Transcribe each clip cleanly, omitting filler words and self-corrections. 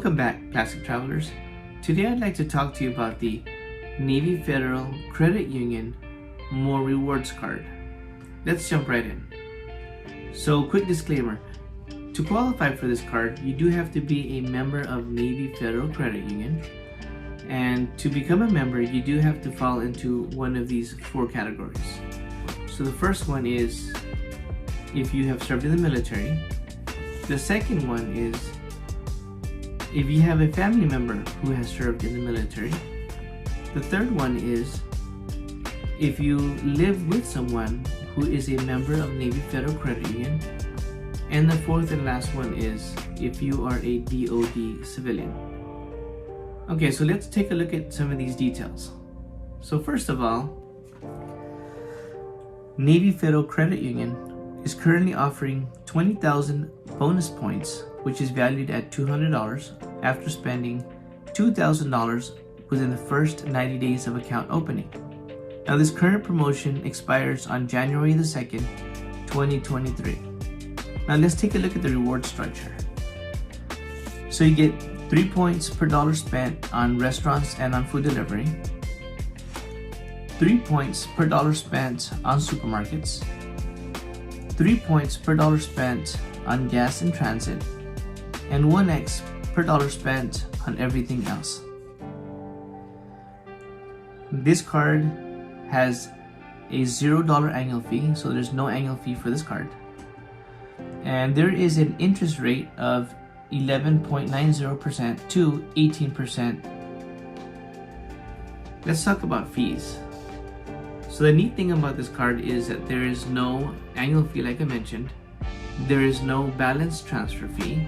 Welcome back, Plastic Travelers. Today I'd like to talk to you about the Navy Federal Credit Union More Rewards Card. Let's jump right in. So, quick disclaimer. To qualify for this card, you do have to be a member of Navy Federal Credit Union. And to become a member, you do have to fall into one of these four categories. So the first one is if you have served in the military. The second one is if you have a family member who has served in the military. The third one is if you live with someone who is a member of Navy Federal Credit Union. And the fourth and last one is if you are a DoD civilian. Okay, so let's take a look at some of these details. So first of all, Navy Federal Credit Union is currently offering 20,000 bonus points, which is valued at $200 after spending $2,000 within the first 90 days of account opening. Now this current promotion expires on January the 2nd, 2023. Now let's take a look at the reward structure. So you get 3 points per dollar spent on restaurants and on food delivery, 3 points per dollar spent on supermarkets, 3 points per dollar spent on gas in transit, and 1x per dollar spent on everything else. This card has a $0 annual fee, so there's no annual fee for this card. And there is an interest rate of 11.90% to 18%. Let's talk about fees. So the neat thing about this card is that there is no annual fee like I mentioned. There is no balance transfer fee.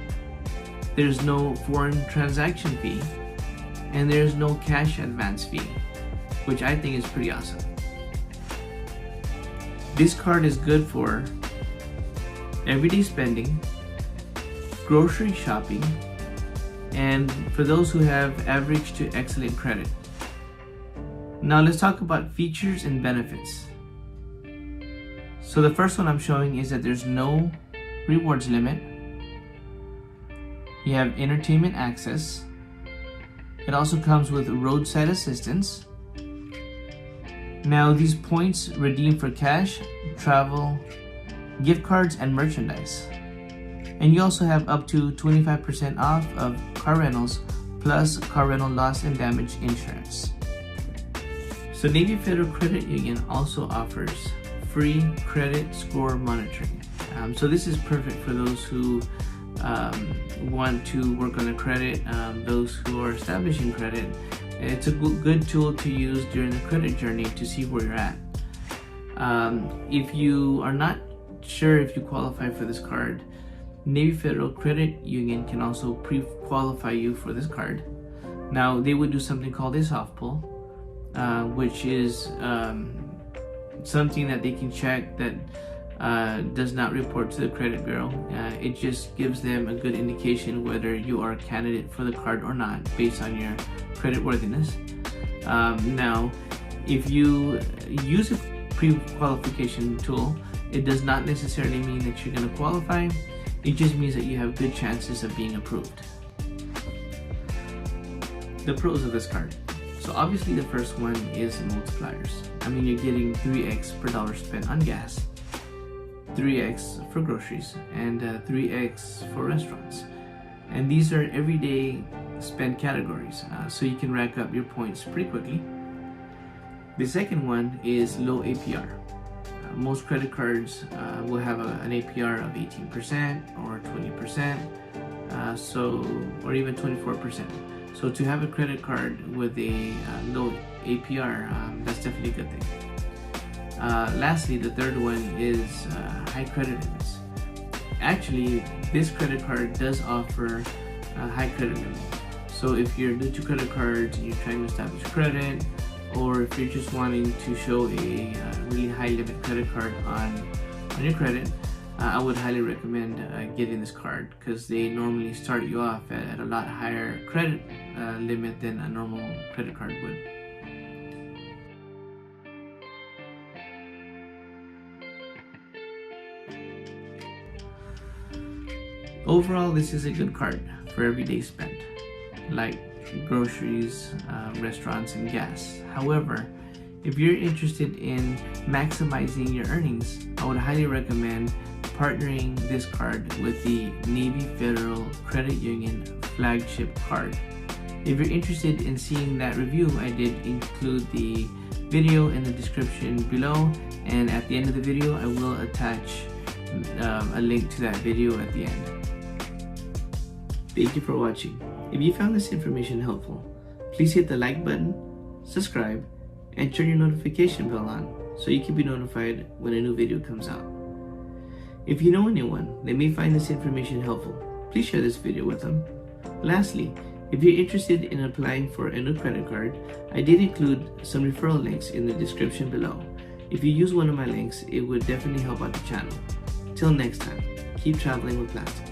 There's no foreign transaction fee. And there's no cash advance fee, which I think is pretty awesome. This card is good for everyday spending, grocery shopping, and for those who have average to excellent credit. Now let's talk about features and benefits. So the first one I'm showing is that there's no rewards limit. You have entertainment access. It also comes with roadside assistance. Now these points redeem for cash, travel, gift cards, and merchandise. And you also have up to 25% off of car rentals plus car rental loss and damage insurance. So Navy Federal Credit Union also offers free credit score monitoring. So this is perfect for those who want to work on their credit, those who are establishing credit. It's a good tool to use during the credit journey to see where you're at. If you are not sure if you qualify for this card, Navy Federal Credit Union can also pre-qualify you for this card. Now they would do something called a soft pull, which is something that they can check that does not report to the credit bureau. It just gives them a good indication whether you are a candidate for the card or not based on your credit worthiness. Now, if you use a pre-qualification tool, it does not necessarily mean that you're going to qualify. It just means that you have good chances of being approved. The pros of this card. So obviously the first one is multipliers. I mean, you're getting 3x per dollar spent on gas, 3x for groceries, and 3x for restaurants. And these are everyday spend categories, so you can rack up your points pretty quickly. The second one is low APR. Most credit cards will have an APR of 18% or 20%, or even 24%. So to have a credit card with a low APR, that's definitely a good thing. Lastly, the third one is high credit limits. Actually, this credit card does offer a high credit limit. So if you're new to credit cards and you're trying to establish credit, or if you're just wanting to show a really high limit credit card on your credit, I would highly recommend getting this card because they normally start you off at a lot higher credit limit than a normal credit card would. Overall, this is a good card for everyday spend. like groceries, restaurants, and gas. However, if you're interested in maximizing your earnings, I would highly recommend partnering this card with the Navy Federal Credit Union flagship card. If you're interested in seeing that review, I did include the video in the description below, and at the end of the video I will attach a link to that video at the end. Thank you for watching. If you found this information helpful, please hit the like button, subscribe, and turn your notification bell on so you can be notified when a new video comes out. If you know anyone that may find this information helpful, please share this video with them. Lastly, if you're interested in applying for a new credit card, I did include some referral links in the description below. If you use one of my links, it would definitely help out the channel. Till next time, keep traveling with plastic.